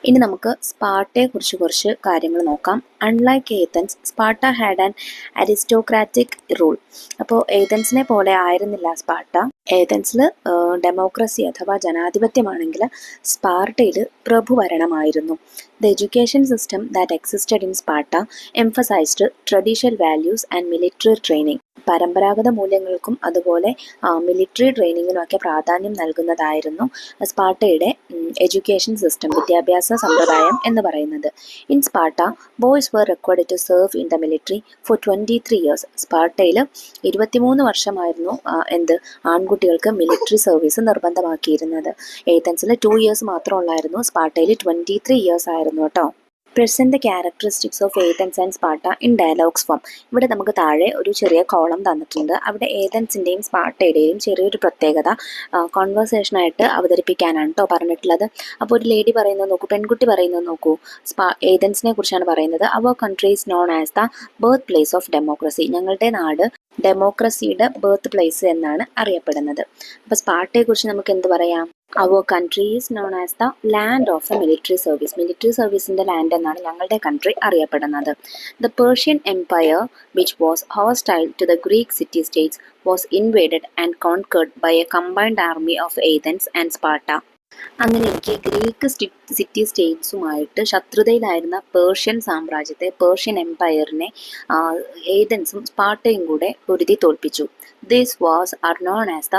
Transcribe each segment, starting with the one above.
ഇനി നമുക്ക് സ്പാർട്ടയെക്കുറിച്ച് കുറച്ച് കാര്യങ്ങൾ നോക്കാം. Unlike Athens, Sparta had an aristocratic rule. അപ്പോൾ ഏതൻസിനെ പോലെ ആയിരുന്നില്ല സ്പാർട്ട. ഏതൻസിൽ ഡെമോക്രസി അഥവാ ജനാധിപത്യമാണെങ്കിൽ സ്പാർട്ടയിൽ പ്രഭുഭരണമായിരുന്നു. The education system that existed in Sparta emphasized traditional values and military training. പരമ്പരാഗത മൂല്യങ്ങൾക്കും അതുപോലെ മിലിറ്ററി ട്രെയിനിങ്ങിനും ഒക്കെ പ്രാധാന്യം നൽകുന്നതായിരുന്നു സ്പാർട്ടയുടെ എഡ്യൂക്കേഷൻ സിസ്റ്റം, വിദ്യാഭ്യാസ സമ്പ്രദായം എന്ന് പറയുന്നത്. In Sparta boys were required to serve in the military for 23 years. സ്പാർട്ടയിൽ 23 വർഷമായിരുന്നു ആൺകുട്ടികൾക്ക് മിലിറ്ററി സർവീസ് നിർബന്ധമാക്കിയിരുന്നത്. ഏതൻസിൽ 2 ഇയേഴ്സ് മാത്രമുള്ളായിരുന്നു, സ്പാർട്ടയിൽ 23 ഇയേഴ്സ് ആയിരുന്നു കേട്ടോ. Present the characteristics of Athens and Sparta in dialogues form. ഇവിടെ നമുക്ക് താഴെ ഒരു ചെറിയ കോളം തന്നിട്ടുണ്ട്. അവിടെ ഏതൻസിൻ്റെയും സ്പാർട്ടയുടെയും ചെറിയൊരു പ്രത്യേകത കോൺവെർസേഷനായിട്ട് അവതരിപ്പിക്കാനാണ് കേട്ടോ പറഞ്ഞിട്ടുള്ളത്. അപ്പോൾ ഒരു ലേഡി പറയുന്നത് നോക്കൂ, പെൺകുട്ടി പറയുന്നത് നോക്കൂ. ഏതൻസിനെ കുറിച്ചാണ് പറയുന്നത്. അവർ country is known as the birth place of democracy. ഞങ്ങളുടെ നാട് ഡെമോക്രസിയുടെ ബർത്ത് പ്ലേസ് എന്നാണ് അറിയപ്പെടുന്നത്. അപ്പോൾ സ്പാർട്ടയെക്കുറിച്ച് നമുക്ക് എന്ത് പറയാം? Our country is known as the land of the military service. Military സർവീസിൻ്റെ ലാൻഡ് എന്നാണ് ഞങ്ങളുടെ കൺട്രി അറിയപ്പെടുന്നത്. The Persian empire which was hostile to the Greek city states was invaded and conquered by a combined army of Athens and Sparta. അങ്ങനെ എനിക്ക് Greek city സ്റ്റേറ്റ്സുമായിട്ട് ശത്രുതയിലായിരുന്ന Persian സാമ്രാജ്യത്തെ, Persian എംപയറിനെ ഏതൻസും സ്പാർട്ടയും കൂടെ പൊരുതി തോൽപ്പിച്ചു. This was are known as the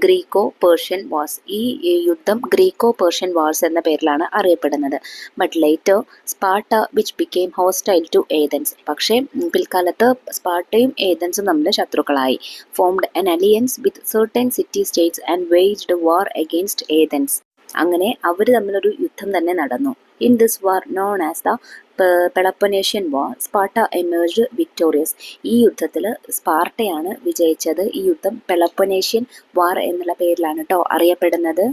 Greco Persian wars. ഈ യുദ്ധം ഗ്രീക്കോ പേർഷ്യൻ വാർസ് എന്ന പേരിലാണ് അറിയപ്പെടുന്നത്. But later Sparta which became hostile to Athens. പക്ഷേ പിൽക്കാലത്ത് സ്പാർട്ടയും ഏതൻസും തമ്മിൽ ശത്രുക്കളായി. Formed an alliance with certain city states and waged war against Athens. അങ്ങനെ അവർ തമ്മിലൊരു യുദ്ധം തന്നെ നടന്നു. In this war known as the Peloponnesian war Sparta emerged victorious. ഈ യുദ്ധത്തിൽ സ്പാർട്ടയാണ് വിജയിച്ചത്. ഈ യുദ്ധം പെലപ്പൊനേഷ്യൻ വാർ എന്നുള്ള പേരിലാണ് കേട്ടോ അറിയപ്പെടുന്നത്.